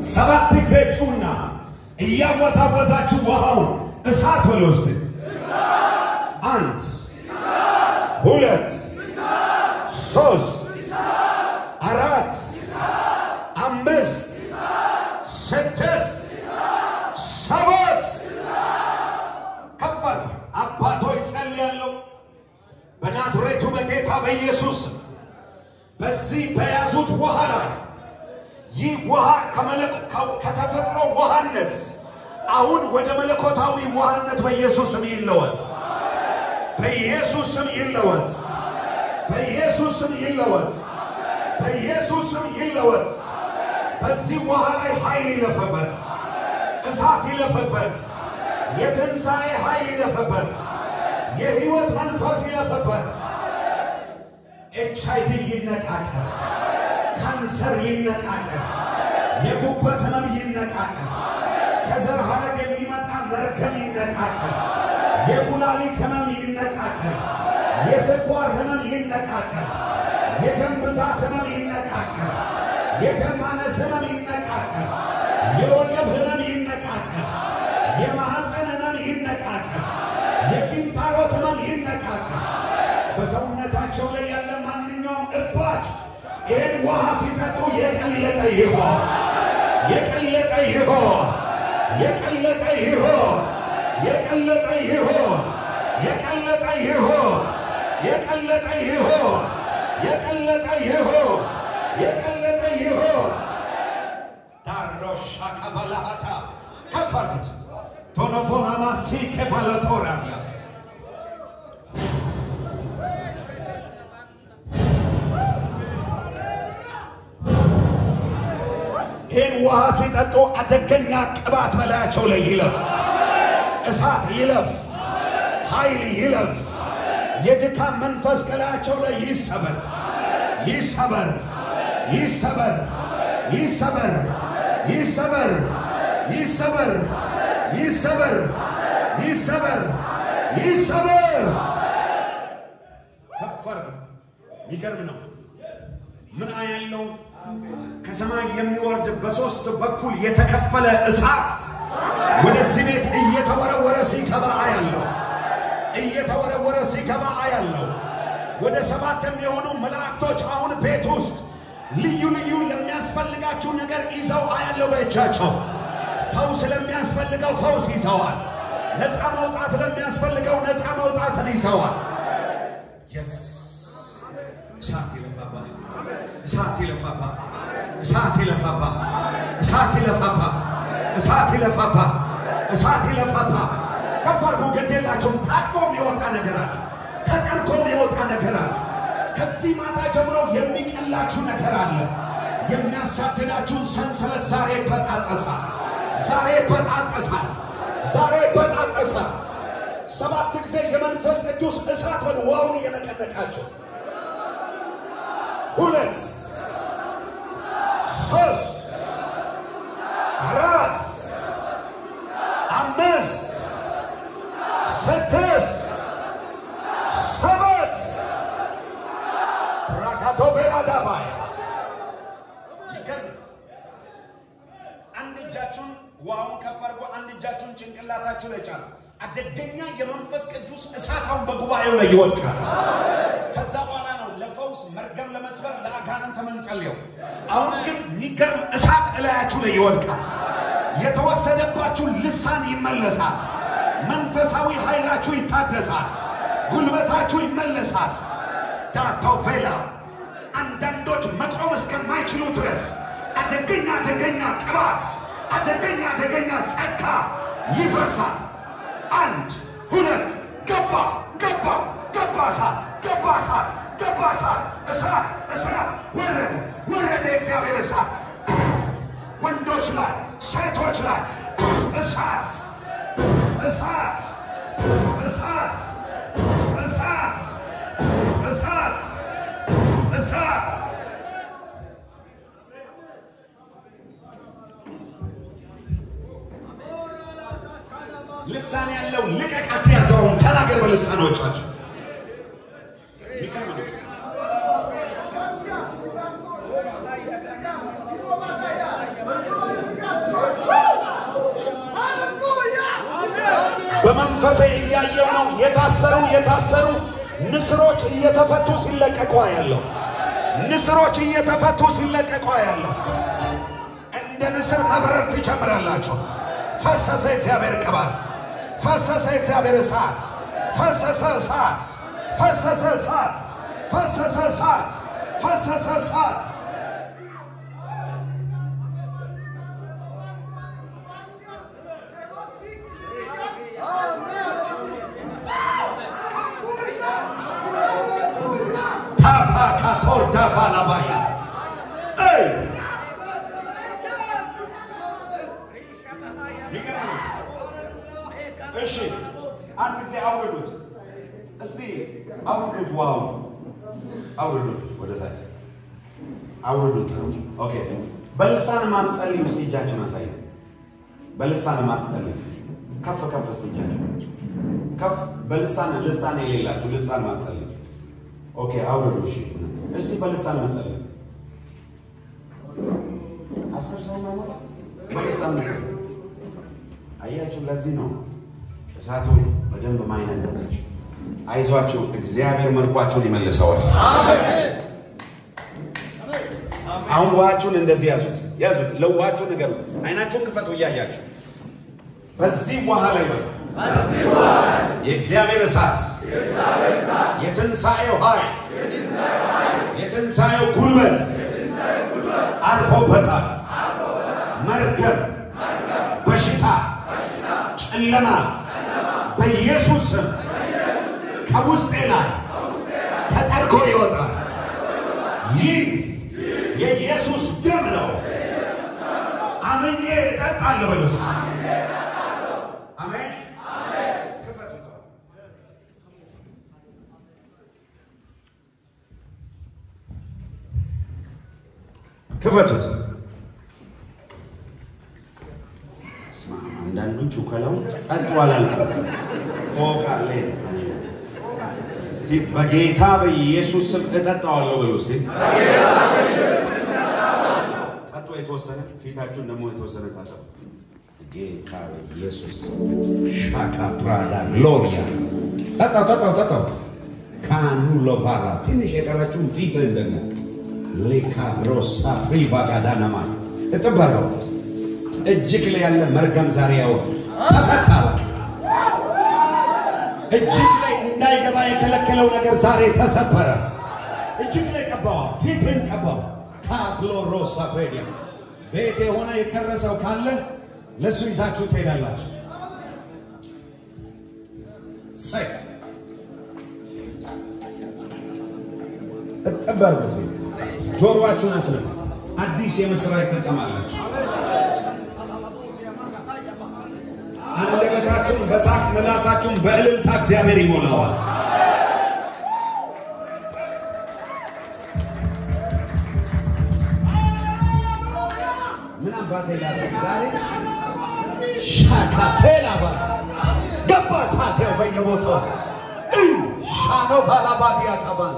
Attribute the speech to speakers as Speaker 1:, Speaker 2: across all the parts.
Speaker 1: ሰባት ጊዜ ጩና እያወዛወዛችሁ ውሃውን እሳት በሉስ አንድ ሁለት ሶስት አራት አምስት ስድስት ሰባት ከፈል አባቶ ይጸልያለሁ በናዝሬቱ በጌታ በኢየሱስ በዚህ በያዙት ውሃ ላይ ይህ ውሃ ከተፈጥሮ ውሃነት አሁን ወደ መለኮታዊ ውሃነት በኢየሱስ ስም ይለወጥ በኢየሱስ ስም ይለወጥ በኢየሱስ ስም ይለወጥ በኢየሱስ ስም ይለወጥ በዚህ ውሃ ላይ ኃይል ይለፈበት እሳት ይለፈበት የትንሣኤ ኃይል ይለፈበት የሕይወት መንፈስ ይለፈበት HIV ይነቃቀል ካንሰር ይነቃቀል የጉበት ህመም ይነቃቀል ከዘር ሐረግ የሚመጣ መርገም ይነቃቀል የኩላሊት ህመም ይነቃቀል የስኳር ህመም ይነቃቀል የደም ብዛት ህመም ይነቃቀል የደም ማነስ ህመም ይነቃቀል የወገብ ህመም ይነቃቀል የማህፀን ህመም ይነቃቀል የኪንታሮት ህመም ይነቃቀል በሰውነታቸው ላይ ያለ ማንኛውም እባጭ ይህን ውሃ ሲጠጡ የቀለጠ ይሆን የቀለጠ ይሆን የቀለጠ ይሆን የቀለጠ ይሆን የቀለጠ ይሆን የቀለጠ ይሆን የቀለጠ ይሆን የቀለጠ ይሆን ዳሮሻ ካባላታ ከፈሉት ቶኖፎና ማሲከ ባላቶራዲያስ ይህን ውሃ ሲጠጡ አደገኛ ቅባት በላያቸው ላይ ይለፍ እሳት ይለፍ ኃይል ይለፍ የድካም መንፈስ ከላያቸው ላይ ይሰበር ይሰበር ይሰበር ይሰበር ይሰበር ይሰበር ይሰበር ይሰበር ይሰበር ከፈር ይገርም ነው ምን አያለው ከሰማይ የሚወርድ በሶስት በኩል የተከፈለ እሳት ወደዚህ ቤት እየተወረወረ ሲገባ አያለው እየተወረወረ ሲገባ አያለው ወደ ሰባት የሚሆኑ መላእክቶች አሁን ቤት ውስጥ ልዩ ልዩ የሚያስፈልጋችሁ ነገር ይዘው አያለው በእጃቸው ፈውስ ለሚያስፈልገው ፈውስ ይዘዋል ነፃ መውጣት ለሚያስፈልገው ነፃ መውጣትን ይዘዋል yes እሳት ይለፋባ እሳት ይለፋባ እሳት ይለፋባ እሳት ይለፋባ እሳት ይለፋባ እሳት ይለፋባ ከፈርጉ ገደላቸው ታጥቦ የሚወጣ ነገር አለ ተጠርቆ የሚወጣ ነገር አለ ከዚህ ማታ ጀምሮ የሚቀላችሁ ነገር አለ የሚያሳድዳችሁን ሰንሰለት ዛሬ ይበጣጠሳል ዛሬ ይበጣጠሳል ዛሬ ይበጣጠሳል ሰባት ጊዜ የመንፈስ ቅዱስ እሳት በውሃውን እየነቀነቃቸው ሁለት ሶስት አራት አምስት ስድስት ሰባት ራካቶቤላዳባይ ይገርም አንድ እጃችሁን ውሃውን ከፈርጎ አንድ እጃችሁን ጭንቅላታችሁ ላይ ጫኑ አደገኛ የመንፈስ ቅዱስ እሳታውን በጉባኤው ላይ ይወድቃል ከዛ በኋላ ነው ለፈውስ መርገም ለመስበር ለአጋንንት መንጸልየው አሁን ግን የሚገርም እሳት እላያችሁ ላይ ይወድቃል የተወሰደባችሁ ልሳን ይመለሳል መንፈሳዊ ኃይላችሁ ይታደሳል ጉልበታችሁ ይመለሳል ዳታውፌላ አንዳንዶች መቆም እስከማይችሉ ድረስ አደገኛ ቅባት አደገኛ ጸጋ ይፈሳል አንድ ሁለት ገባ እሳት ወረደ እግዚአብሔር እሳት ወንዶች ላይ ሴቶች ላይ እሳት ልሳን ያለው ልቀቃት ያዘውን ተናገር በልሳኖቻችሁ በመንፈሴ እያየው ነው የታሰሩ ንስሮች እየተፈቱ ሲለቀቁ ያለው ንስሮች እየተፈቱ ሲለቀቁ ያለው እንደ ንስር መብረር ትጀምራላችሁ። ፈሰሰ እግዚአብሔር ቅባት ፈሰሰ እግዚአብሔር እሳት ፈሰሰ እሳት ፈሰሰ እሳት ፈሰሰ እሳት ፈሰሰ እሳት እሺ አንድ ጊዜ አውርዱት እስቲ አውርዱት ዋው አውርዱት ወደ ታች አውርዱት ኦኬ በልሳን ማትጸልዩ እስቲ እጃችሁን አሳዩ በልሳን ማትጸልዩ ከፍ እስቲ እጃችሁን ከፍ በልሳን የሌላችሁ ልሳን ማትጸልዩ ኦኬ አውርዱ እሺ እስቲ በልሳን ማትጸልዩ አስር ሰው ማለት በልሳን ማትጸልዩ አያችሁ ለዚህ ነው እሳቱ በደንብ ማይነደች አይዟችሁ እግዚአብሔር መልኳችሁን ይመልሰዋል አሜን አሁን ዋቹን እንደዚህ ያዙት ለዋቹ ነገር አይናችሁን ክፈቱ እያያችሁ በዚህ በኋላ ይበል የእግዚአብሔር እሳት የትንሣኤው ኃይል የትንሣኤው ጉልበት አርፎበታል መርገም በሽታ ጨለማ በኢየሱስ ስም ከውስጤ ላይ ተጠርጎ ይወጣል ይህ የኢየሱስ ደም ነው አምኜ እጠጣለሁ በሉስ አሜን ክፈቱት አንዳንዶቹ ከላው ጠጥቷል ፎቃለ በጌታ በኢየሱስ ስም እጠጣዋለሁ በሉ እስቲ ጠጡ የተወሰነ ፊታችሁን ደግሞ የተወሰነ ታጠቡ ጌታ በኢየሱስ ሻካ ፕራዳ ግሎሪያ ጠጣው ካኑ ሎቫራ ትንሽ የቀራችሁን ፊትህን ደግሞ ሌካብሮሳ ፕሪቫ ጋዳናማ እጥባለሁ እጅግ ላይ ያለ መርገም ዛሬ ያው ተፈታ እጅግ ላይ እንዳይገባ የከለከለው ነገር ዛሬ ተሰበረ እጅግ ላይ ቀባው ፊትን ቀባው ካግሎሮሳ ፕሬዲያ ቤት የሆነ የከረሰው ካለ ለሱ ይዛችሁ ትሄዳላችሁ ሰይ እጠባሉት ጆሮአችሁን አስነው አዲስ የምስራች ተሰማላችሁ አንደበታችሁን በሳቅ ምላሳችሁን በእልልታ እግዚአብሔር ይሞላዋል ምን አባቴ ላደርግ ዛሬ ሻካቴላ ባስ ገባ ሳቴው በየቦታው ሻኖ ባላባዲያ ቀባል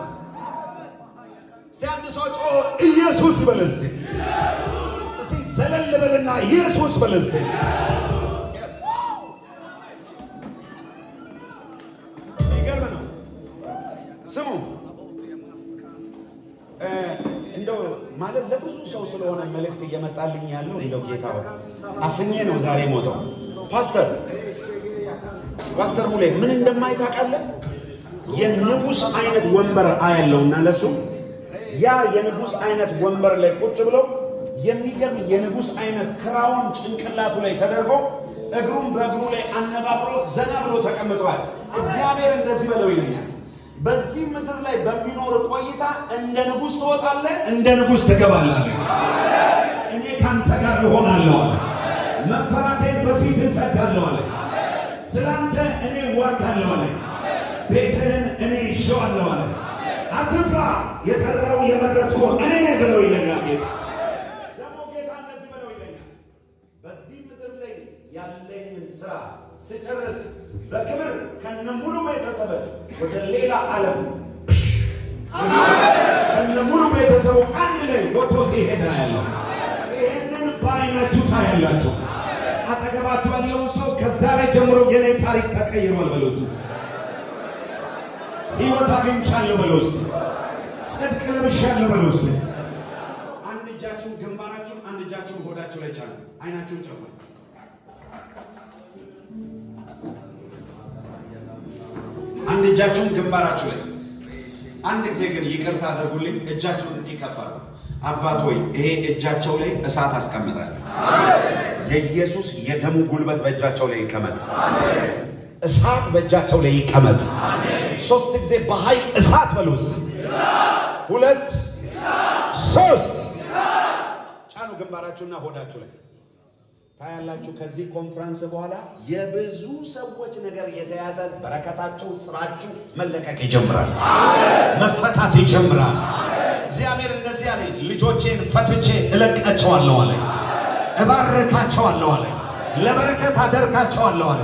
Speaker 1: ሲያንድ ሰው ጮ ኢየሱስ በለስ እስቲ ዘለል በልና ኢየሱስ በለስ ስሙ እንደው ማለት ለብዙ ሰው ስለሆነ መልእክት እየመጣልኝ ያለው እንደው ጌታው አፍኜ ነው ዛሬ ሞተው ፓስተር ሙሌ ምን እንደማይታቃለ የንጉስ አይነት ወንበር አያለውና ለሱ ያ የንጉስ አይነት ወንበር ላይ ቁጭ ብሎ የሚገርም የንጉስ አይነት ክራውን ጭንቅላቱ ላይ ተደርጎ እግሩን በእግሩ ላይ አነባብሮ ዘና ብሎ ተቀምጧል እግዚአብሔር እንደዚህ በለው ይለኛል በዚህ ምድር ላይ በሚኖር ቆይታ እንደ ንጉስ ትወጣለህ እንደ ንጉስ ትገባለህ እኔ ካንተ ጋር እሆናለሁ መፈራቴን በፊት እሰዳለሁ ስላንተ እኔ ዋጋለሁ ቤትህን እኔ ይሸዋለሁ አትፍራ የጠራው የመረጥኩ እኔ ነኝ ብለው ይለኛል ጌታ ደግሞ ጌታ እንደዚህ ብለው ይለኛል በዚህ ምድር ላይ ያለኝን ስራ ስጨርስ በክብር ከነሙሉ ቤተሰብ ወደ ሌላ ዓለም ከነሙሉ ቤተሰቡ አንድ ላይ ወጥቶ ሲሄድ ያለው ይሄንን ባይናችሁ ታያላችሁ። አጠገባችሁ ያለው ሰው ከዛሬ ጀምሮ የኔ ታሪክ ተቀይሯል በሉት። ሕይወት አግኝቻለሁ በሉት። ጽድቅ ለብሻለሁ በሉት። አንድ እጃችሁን ግንባራችሁን፣ አንድ እጃችሁን ሆዳችሁ ላይ ጫኑ። አይናችሁን ጨፍኑ። አንድ እጃችሁን ግንባራችሁ ላይ አንድ ጊዜ ግን ይቅርታ አድርጉልኝ። እጃችሁን እንዲከፋሉ አባት ሆይ ይሄ እጃቸው ላይ እሳት አስቀምጣለሁ። የኢየሱስ የደሙ ጉልበት በእጃቸው ላይ ይቀመጥ። እሳት በእጃቸው ላይ ይቀመጥ። ሶስት ጊዜ በኃይል እሳት በሉት። ሁለት ሶስት ጫኑ ግንባራችሁና ሆዳችሁ ላይ ታያላችሁ። ከዚህ ኮንፈረንስ በኋላ የብዙ ሰዎች ነገር የተያዘ በረከታቸው፣ ስራችሁ መለቀቅ ይጀምራል። መፈታት ይጀምራል። እግዚአብሔር እንደዚህ አለ፣ ልጆቼን ፈትቼ እለቃቸዋለሁ አለ። እባርካቸዋለሁ አለ። ለበረከት አደርጋቸዋለሁ አለ።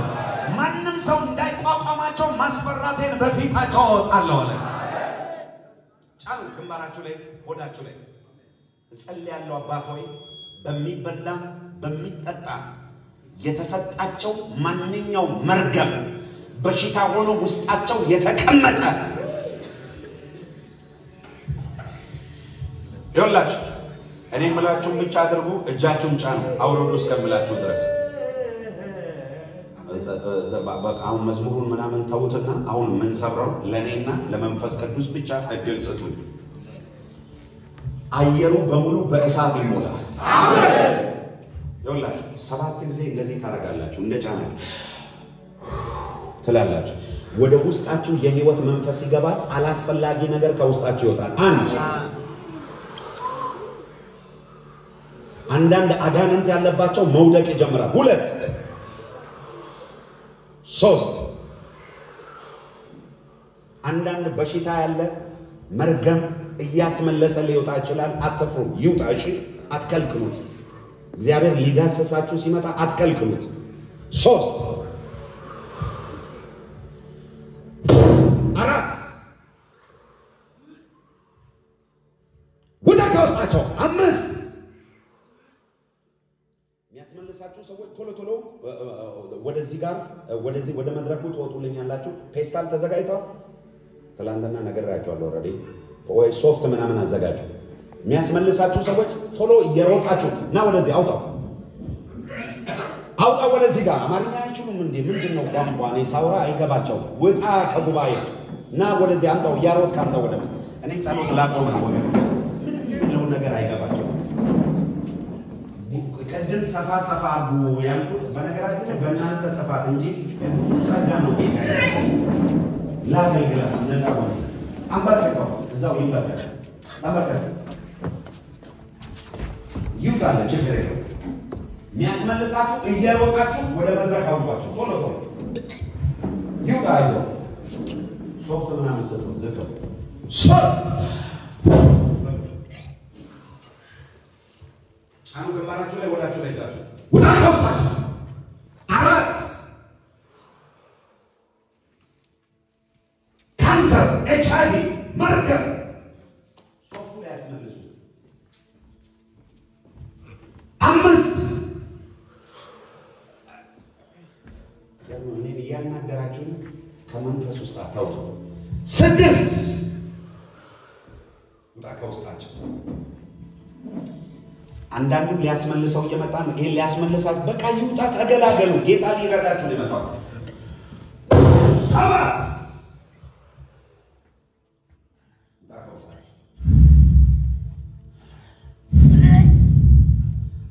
Speaker 1: ማንም ሰው እንዳይቋቋማቸው ማስፈራቴን በፊታቸው አወጣለሁ አለ። ጫኑ ግንባራችሁ ላይ ሆዳችሁ ላይ እጸልያለሁ። አባት ሆይ በሚበላ በሚጠጣ የተሰጣቸው ማንኛውም መርገም በሽታ ሆኖ ውስጣቸው የተቀመጠ ይኸውላችሁ፣ እኔ የምላችሁን ብቻ አድርጉ። እጃችሁን ጫኑ አውርዱ እስከምላችሁ ድረስ። አሁን መዝሙሩን ምናምን ተውትና አሁን የምንሰራው ለእኔና ለመንፈስ ቅዱስ ብቻ እድል ስጡኝ። አየሩ በሙሉ በእሳት ይሞላል። አሜን። ይኸውላችሁ 7 ጊዜ እንደዚህ ታረጋላችሁ። እንደ ጫና ትላላችሁ። ወደ ውስጣችሁ የህይወት መንፈስ ይገባል። አላስፈላጊ ነገር ከውስጣችሁ ይወጣል። አንዳንድ አጋንንት ያለባቸው መውደቅ ይጀምራል። 2 3 አንዳንድ በሽታ ያለ መርገም እያስመለሰ ሊወጣ ይችላል። አትፍሩ፣ ይውጣ። እሺ፣ አትከልክሉት። እግዚአብሔር ሊዳሰሳችሁ ሲመጣ አትከልክሉት። 3 4 ወደ ከውስጣቸው 5 የሚያስመልሳችሁ ሰዎች ቶሎ ቶሎ ወደዚህ ጋር ወደዚህ ወደ መድረኩ ትወጡልኛላችሁ። ፔስታል ተዘጋጅቷል። ትላንትና ነገራችኋለሁ። ኦሬዲ ወይ ሶፍት ምናምን አዘጋጁ። የሚያስመልሳችሁ ሰዎች ቶሎ እየሮጣችሁ እና ወደዚህ አውጣው ወደዚህ ጋር። አማርኛ አይችሉም እንዴ? ምንድነው ቋንቋ? እኔ ሳውራ አይገባቸው። ውጣ ከጉባኤ እና ወደዚህ አምጣው። እያሮጥ ካምጣው ወደ እኔ ጸሎት ላቆም ነው። ምንም ነገር አይገባቸው። ቅድም ሰፋ አርጉ ያልኩት በነገራችን ላይ በእናንተ ጥፋት እንጂ ብዙ ጸጋ ነው። ጌታ ላገልግላችሁ ነፃ ሆነ። አንበርከው እዛው ይንበርከ አንበርከ ይውጣል። ችግር የለም። የሚያስመልሳችሁ እየሮጣችሁ ወደ መድረክ አውጧችሁ ቶሎ ይውጣ። አይዞ ሶፍት ምናምን ስትሉ ዝከው 3 ጫኑ ግንባራችሁ ላይ ወዳችሁ ላይ ጫኑ ወዳችሁ 4 ካንሰር፣ HIV መርገም ሶፍቱ ላይ ያስመልሱ። 5 እኔን እያናገራችሁ ከመንፈስ ውስጥ አታውጡ። 6 ውጣ ከውስጣችሁ። አንዳንዱ ሊያስመልሰው እየመጣ ነው። ይሄ ሊያስመልሳት በቃ ይውጣ፣ ተገላገሉ። ጌታ ሊረዳችሁ ነው የመጣው። 7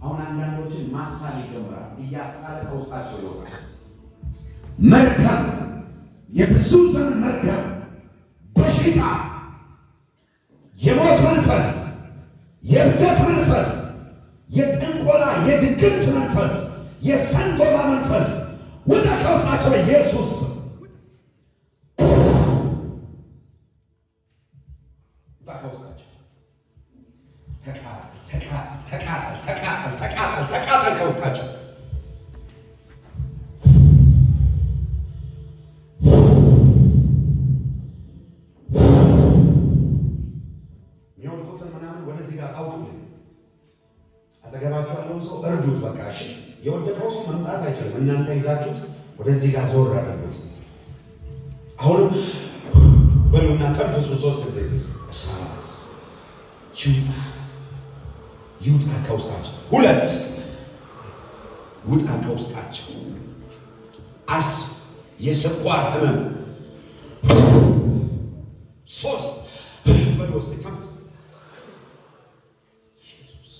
Speaker 1: አሁን አንዳንዶችን ማሳል ይጀምራል። እያሳለ ከውስጣቸው ይወጣል። መርገም፣ የብዙ ዘመን መርገም፣ በሽታ፣ የሞት መንፈስ፣ የእብደት መንፈስ፣ የጥንቆላ የድግምት መንፈስ፣ የሰንጎማ መንፈስ ወደ ከውስጣቸው ኢየሱስ ከውስጣቸው ተቃጠል ከውስጣቸው። የሚወዱ አጠገባችሁ ያለውን ሰው እርዱት። በቃ እሺ፣ የወደቀው ሰው መምጣት አይችልም። እናንተ ይዛችሁት ወደዚህ ጋር ዞር አድርጉት። አሁንም በሉና ተንፍሱ 3 ጊዜ። እሳት ይውጣ ከውስጣቸው። 2 ውጣ ከውስጣቸው። የስኳር ህመም 3 በልወስጥ ኢየሱስ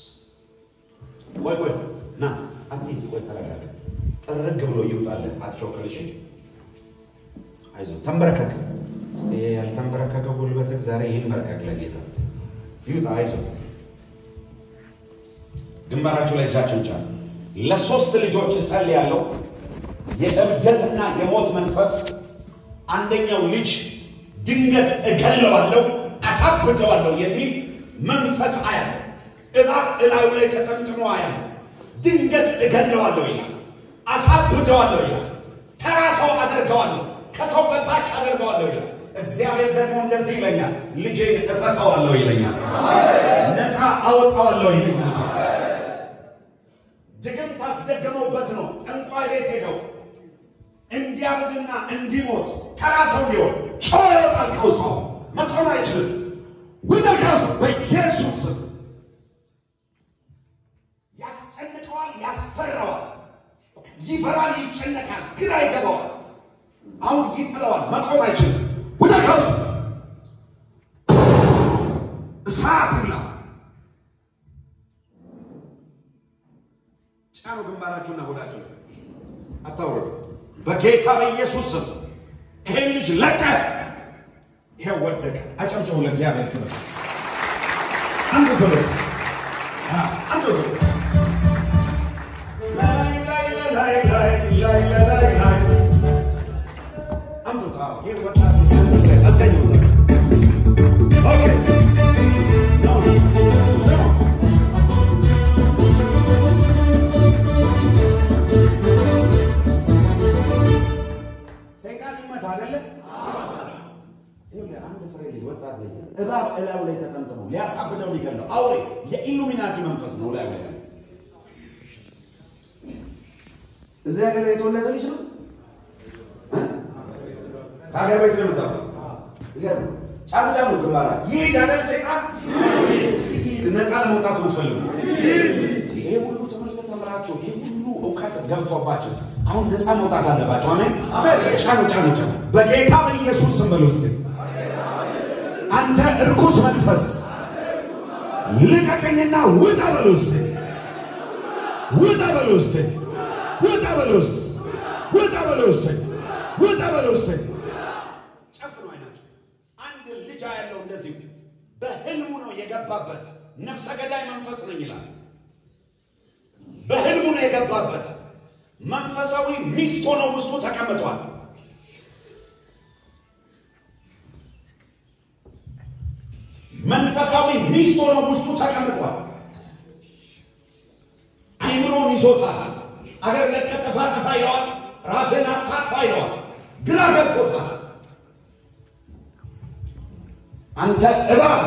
Speaker 1: ቆይ ና አትይዝ። ቆይ ተረጋጋ። ጥርግ ብሎ ይውጣልህ። አትሾክልሽ። አይዞህ ተንበረከክ። እስቲ ያልተንበረከከ ጉልበትህ ዛሬ ይንበረከክ ለጌታ ይውጣ። አይዞህ ግንባራችሁ ላይ እጃችሁን ጫኑ። ለ3 ልጆች ጸልያለሁ። የእብደትና የሞት መንፈስ አንደኛው ልጅ ድንገት እገለዋለሁ አሳብደዋለሁ የሚል መንፈስ አያለሁ። እባብ እላዩ ላይ ተጠምጥሞ አያለሁ። ድንገት እገለዋለሁ ይላል፣ አሳብደዋለሁ ይላል፣ ተራ ሰው አደርገዋለሁ፣ ከሰው በታች አደርገዋለሁ ይላል። እግዚአብሔር ደግሞ እንደዚህ ይለኛል፣ ልጄን እፈታዋለሁ ይለኛል፣ ነፃ አወጣዋለሁ ይለኛል። ድግም ታስደገመውበት ነው። ጠንቋይ ቤት ሄደው እንዲያብድና እንዲሞት ተራ ሰው ሊሆን ጮኸ ይወጣል ከውስጡ። መቆም አይችልም። ወደ ካሱ በኢየሱስ ስም ያስጨንቀዋል፣ ያስፈራዋል፣ ይፈራል፣ ይጨነቃል፣ ግራ ይገባዋል። አሁን ይጥለዋል። መቆም አይችልም። ወደ ካሱ እሳት ይላ ጫኑ። ግንባራችሁና ሆዳችሁ አታውሩ። በጌታ በኢየሱስ ስም ይሄን ልጅ ለቀ። ይሄ ወደቀ። አጨብጭቡ ለእግዚአብሔር ክብር። አንዱ ክብር አንዱ ክብር ላይ አንዱ ታው ይሄ ወጣት አስገኘው ዘ ኦኬ ነው ዘማ ሰይጣን ይመታ አይደለ? አንድ ፍሬ ልጅ ወጣት ልጅ እባብ እላዩ ላይ ተጠምጥሞ ሊያሳብደው ሊገለው አውሬ የኢሉሚናቲ መንፈስ ነው ላይ ላይ እዚህ ሀገር የተወለደ ልጅ ነው። ከሀገር ቤት ነው የመጣው። ይገርም። ጫኑ ግንባራ ይህ ዳንኤል ሰይጣን እስኪ ነፃ ለመውጣት የምትፈልጉ ይሄ ሁሉ ትምህርት ተምራችሁ ይሄ ሁሉ እውቀት ገብቶባችሁ አሁን ነፃ መውጣት አለባችሁ። አሜን። ጫኑ በጌታ በኢየሱስ ስም በሉ እስኪ አንተ እርኩስ መንፈስ ልቀቀኝና ውጣ በሉ እስኪ ውጣ በሉ እስኪ ውጣ በሉ እስኪ ውጣ በሉ እስኪ ውጣ በሉ እስኪ ጨፍኑ አይናችሁ። አንድ ልጅ ያለው እንደዚህ በህልሙ ነው የገባበት። ነፍሰ ገዳይ መንፈስ ነኝ ይላል። በህልሙ ነው የገባበት። መንፈሳዊ ሚስት ሆኖ ውስጡ ተቀምጧል። መንፈሳዊ ሚስት ሆኖ ውስጡ ተቀምጧል። አይምሮን ይዞታል። አገር ለቀህ ጥፋ ይለዋል። ራስህን አጥፋ ይለዋል። ግራ ገብቶታል። አንተ እባብ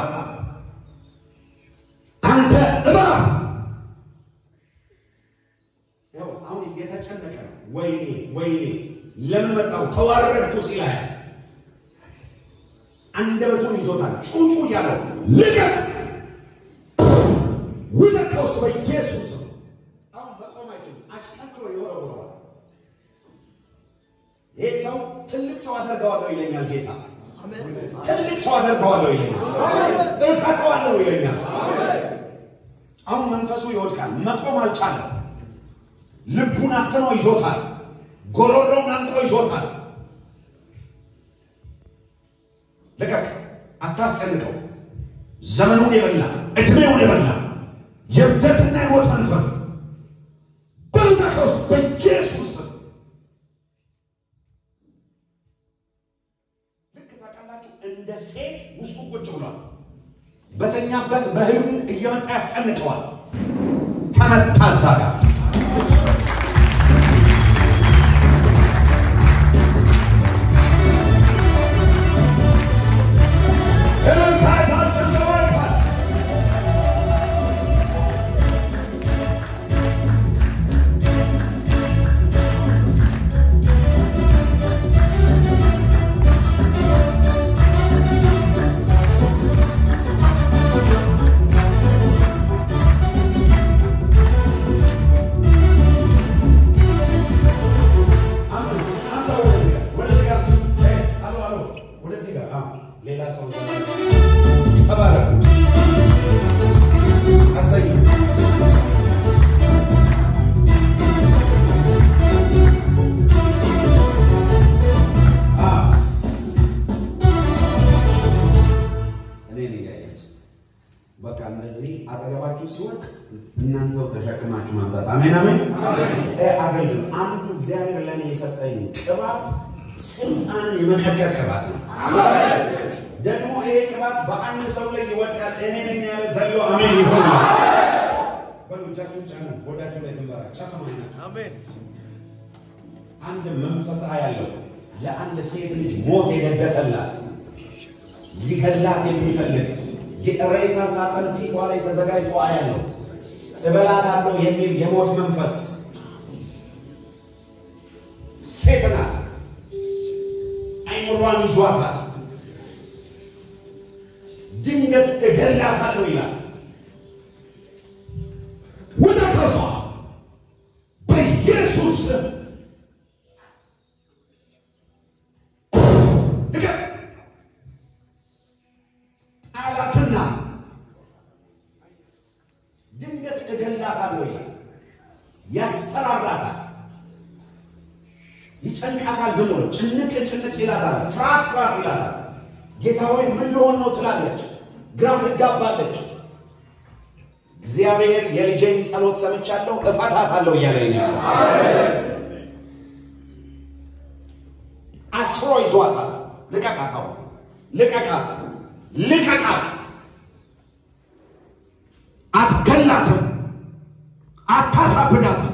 Speaker 1: አሁን እየተጨነቀ ነው። ወይኔ ለምን መጣው ተዋረድኩ ሲላል አንደበቱን ይዞታል። ጩጩ እያለው ልቀቅ ውለቅ ውስጥ በኢየሱስ አሁን መቆም አይችልም። አሽቀንጥሮ ይወረውረዋል። ይሄ ሰው ትልቅ ሰው አደርገዋለሁ ይለኛል ጌታ። ትልቅ ሰው አደርገዋለሁ ይለኛል። እፈታዋለሁ ይለኛል። አሁን መንፈሱ ይወድቃል። መቆም አልቻለም። ልቡን አፍኖ ይዞታል። ጎሮሮውን አንቆ ይዞታል። ልቀቅ፣ አታስጨንቀው። ዘመኑን የበላ እድሜውን የበላ የእብደትና የሞት መንፈስ በልታከው በኢየሱስ ልክ ታውቃላችሁ። እንደ ሴት ውስጡ ቁጭ ብሏል። በተኛበት በህልሙ እየመጣ ያስጨንቀዋል። ተመታ እዛ ጋር እናንተው ተሸክማችሁ ማምጣት። አሜን አሜን አገልግል። አንዱ እግዚአብሔር ለኔ የሰጠኝ ቅባት ስልጣንን የመቀጥቀጥ ቅባት ነው። አሜን። ደግሞ ይሄ ቅባት በአንድ ሰው ላይ ይወድቃል። እኔ ነኝ ያለ ዘሎ አሜን ይሁን። በሉጃችሁን ጫኑ፣ ወዳችሁ ላይ ግንባራችሁ ጫፈማኛችሁ። አሜን። አንድ መንፈሳ ያለው ለአንድ ሴት ልጅ ሞት የደገሰላት ሊገላት የሚፈልግ የሬሳ ሳጥን ፊቷ ላይ ተዘጋጅቶ አያለው እበላታለሁ የሚል የሞት መንፈስ ሴት ናት። አይምሯን ይዟታል። ድንገት እገላታለሁ ይላል። ወደ ከፋ በኢየሱስ ስም አላትና ድንገት እገላታለሁ ይላል። ያስፈራራታል፣ ይጨንቃታል። ዝም ብሎ ጭንቅ ይላታል። ፍርሃት ይላታል። ጌታ ሆይ ምን ልሆን ነው ትላለች። ግራ ትጋባለች። እግዚአብሔር የልጄን ጸሎት ሰምቻለሁ እፈታታለሁ እያለኝ ነው። አሜን። አስሮ ይዟታል። ልቀቃታው፣ ልቀቃት፣ ልቀቃት። አትገላትም፣ አታሳብዳትም።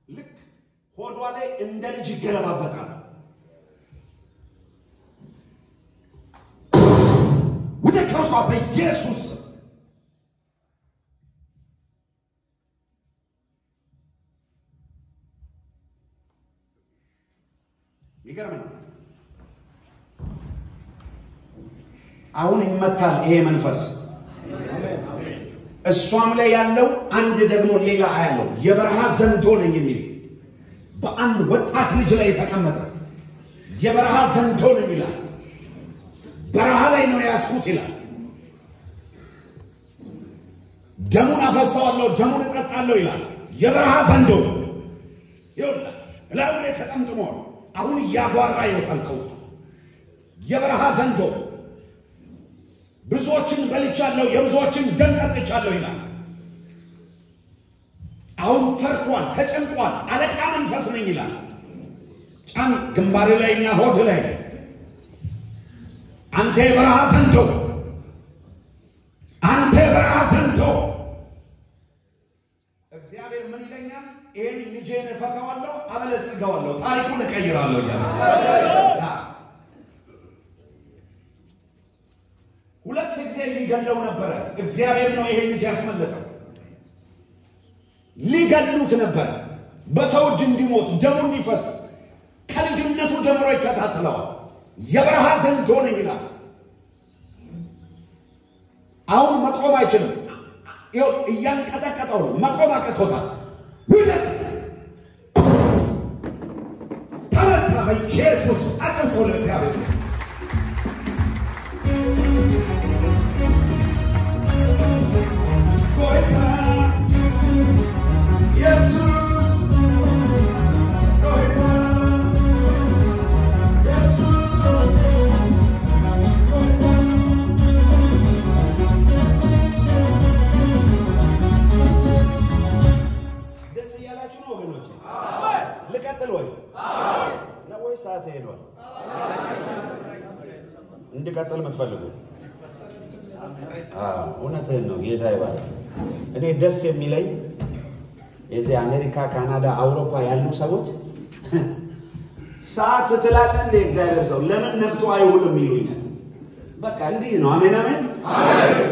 Speaker 1: ልክ ሆዷ ላይ እንደ ልጅ ይገለባበጣል። ወደ ከሷ በኢየሱስ ይገርም። አሁን ይመታል ይሄ መንፈስ። እሷም ላይ ያለው አንድ ደግሞ ሌላ ያለው የበረሃ ዘንዶ ነኝ የሚል በአንድ ወጣት ልጅ ላይ የተቀመጠ የበረሃ ዘንዶ ነኝ ይላል። በረሃ ላይ ነው ያስኩት ይላል። ደሙን አፈሳዋለሁ፣ ደሙን እጠጣለሁ ይላል። የበረሃ ዘንዶ ይኸውልህ ላዩ ላይ ተጠምጥሞ አሁን እያጓራ ይወጣልከው። የበረሃ ዘንዶ ብዙዎችን በልቻለሁ፣ የብዙዎችን ደም ጠጥቻለሁ ይላል። አሁን ፈርቷል፣ ተጨንቋል። አለቃ መንፈስ ነኝ ይላል። ጫን ግንባሬ ላይና ሆድ ላይ አንተ የበረሃ ዘንዶ፣ አንተ የበረሃ ዘንዶ። እግዚአብሔር ምን ይለኛል? ይሄን ልጄን እፈታዋለሁ፣ አበለጽገዋለሁ፣ ታሪኩን እቀይራለሁ ይላል። ሁለት ጊዜ ሊገለው ነበረ። እግዚአብሔር ነው ይሄን ልጅ ያስመለጠው። ሊገሉት ነበር፣ በሰው እጅ እንዲሞት ደሙ እንዲፈስ ከልጅነቱ ጀምሮ ይከታተለዋል። የበረሃ ዘንዶ ነኝ ይላል። አሁን መቆም አይችልም። ይኸው እያንቀጠቀጠው ነው። መቆም አቅቶታል። ተመታ በኢየሱስ አጥንቶ ለእግዚአብሔር ጎይታ ኢየሱስ ጎይታ ልቀጥል ወይ ነው ወይ ሰዓት ሄዷል? እንድቀጥል የምትፈልጉ? እውነትህን ነው። ጌታ ይባርክ። እኔ ደስ የሚለኝ የዚህ አሜሪካ፣ ካናዳ፣ አውሮፓ ያሉ ሰዎች ሰዓት ትላለህ እንደ እግዚአብሔር ሰው ለምን ነግቶ አይውልም ይሉኛል። በቃ እንዲህ ነው። አሜን አሜን።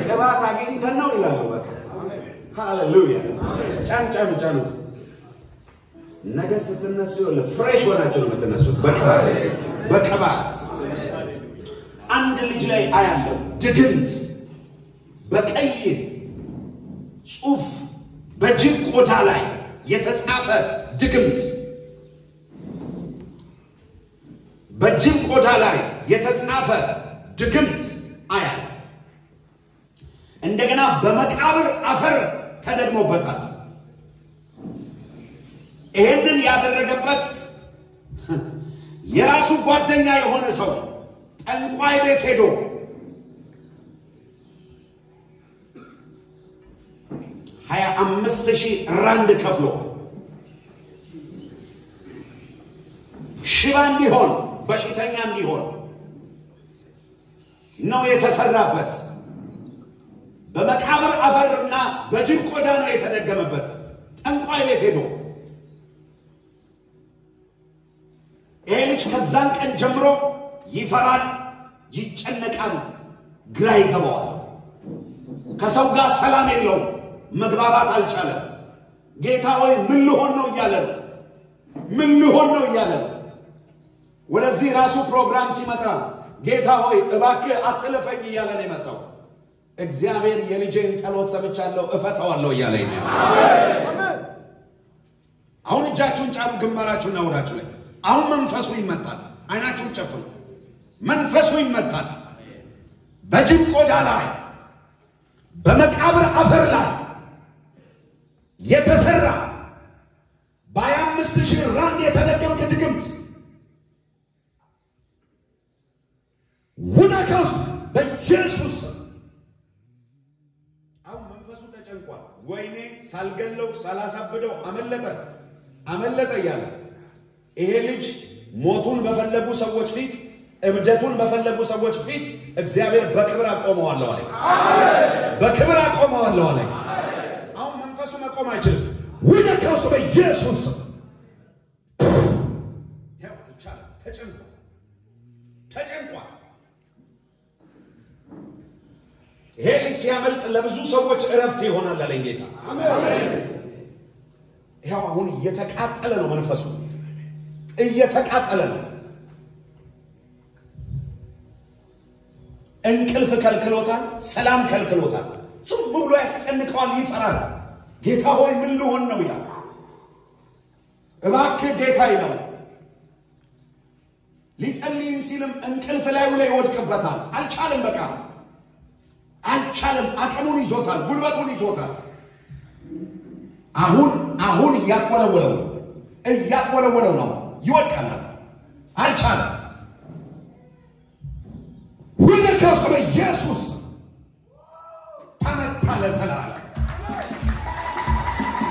Speaker 1: ቅባት አግኝተን ነው ይላሉ። በቃ ሃሌሉያ። ጫኑ ነገ ስትነሱ ይኸውልህ ፍሬሽ ሆናችሁ ነው የምትነሱት። በቅባት አንድ ልጅ ላይ አያለው ድግምት በቀይ ጽሑፍ በጅብ ቆዳ ላይ የተጻፈ ድግምት፣ በጅብ ቆዳ ላይ የተጻፈ ድግምት አያል። እንደገና በመቃብር አፈር ተደግሞበታል። ይሄንን ያደረገበት የራሱ ጓደኛ የሆነ ሰው ጠንቋይ ቤት ሄዶ 25,000 ራንድ ከፍሎ ሽባ እንዲሆን በሽተኛ እንዲሆን ነው የተሰራበት። በመቃብር አፈርና በጅብ ቆዳ ነው የተደገመበት። ጠንቋይ ቤት ሄዶ ይሄ ልጅ ከዛን ቀን ጀምሮ ይፈራል፣ ይጨነቃል፣ ግራ ይገባዋል። ከሰው ጋር ሰላም የለውም፣ መግባባት አልቻለም። ጌታ ሆይ ምን ልሆን ነው እያለ ነው። ምን ልሆን ነው እያለ ነው። ወደዚህ ራሱ ፕሮግራም ሲመጣ ጌታ ሆይ እባክህ አትለፈኝ እያለ ነው የመጣው። እግዚአብሔር የልጄን ጸሎት ሰምቻለሁ እፈታዋለሁ እያለኝ ነው። አሜን። አሁን እጃችሁን ጫኑ ግንባራችሁና ወዳችሁ ላይ። አሁን መንፈሱ ይመጣል። አይናችሁን ጨፍኑ። መንፈሱ ይመጣል። በጅብ ቆዳ ላይ በመቃብር አፈር ላይ የተሰራ በ25,000 ራንድ የተደገምክ ድግምት ውዳከስ በኢየሱስ አሁን መንፈሱ ተጨንቋል። ወይኔ ሳልገለው ሳላሳብደው አመለጠ እያለ ይሄ ልጅ ሞቱን በፈለጉ ሰዎች ፊት እብደቱን በፈለጉ ሰዎች ፊት እግዚአብሔር በክብር አቆመዋለሁ አለ። በክብር አቆመዋለሁ አለ። አሁን መንፈሱ መቆም አይችልም። ውዳከስ በኢየሱስ ያው ይቻላል። ተጨንቋል። ይሄ ልጅ ሲያመልጥ ለብዙ ሰዎች እረፍት ይሆናል አለኝ ጌታ። አሜን። ያው አሁን እየተቃጠለ ነው መንፈሱ፣ እየተቃጠለ ነው። እንቅልፍ ከልክሎታል፣ ሰላም ከልክሎታል። ዝም ብሎ ያስጨንቀዋል፣ ይፈራል። ጌታ ሆይ ምን ልሆን ነው ይላል። እባክህ ጌታ ይላል። ሊጸልይም ሲልም እንቅልፍ ላይ ይወድቅበታል። አልቻለም፣ በቃ አልቻለም። አቅሙን ይዞታል፣ ጉልበቱን ይዞታል። አሁን እያቆለወለው ነው። ይወድቃል፣ አልቻለም። ውዳከስ በኢየሱስ ተመታ ለዘላለም።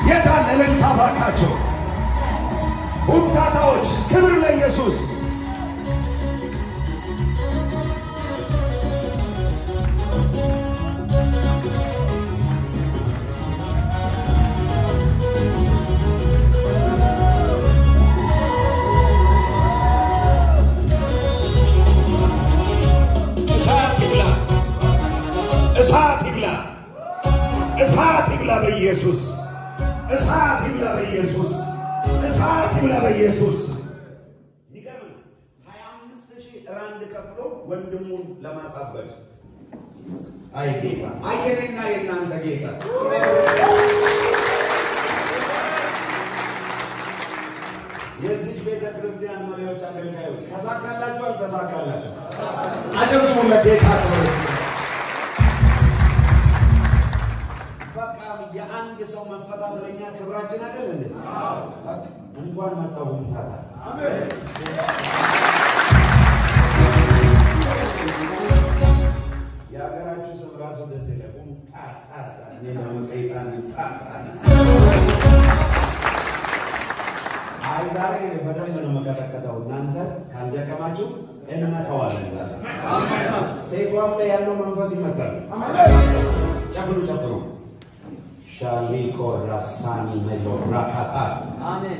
Speaker 1: የታን እልልታ ባካቸው ሁታታዎች። ክብር ለኢየሱስ። እሳት ይብላ በኢየሱስ። እሳት ይብላ በኢየሱስ። እሳት ይብላ በኢየሱስ። ይገርም 25,000 ራንድ ከፍሎ ወንድሙን ለማሳበድ። አይ ጌታ፣ አየኔና የናንተ ጌታ የዚህ ቤተ ክርስቲያን መሪዎች፣ አገልጋዮች ተሳካላችሁ አልተሳካላችሁ? አጨብጭቡ ለጌታ። የአንድ ሰው መፈታት ለኛ ክብራችን አይደል እንዴ? እንኳን መጣው ታታ። አሜን። የሀገራችሁ ስም ራሱ ደስ ይላል። ታታ ነው ሰይጣን ታታ። አይ ዛሬ በደንብ ነው መከታተለው። እናንተ ካልደከማችሁ እንመታዋለን ዛሬ። አሜን። ሰይጣን ላይ ያለው መንፈስ ይመታል። አሜን። ጨፍሩ ሻሊኮ ራሳኒ መሎራካታ። አሜን።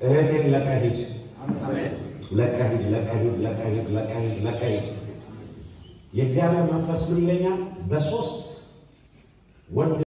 Speaker 1: እህቴን ለቀሂድ። አሜን። ለቀሂድ። የእግዚአብሔር መንፈስ ምን ይለኛል? በ3 ወንድ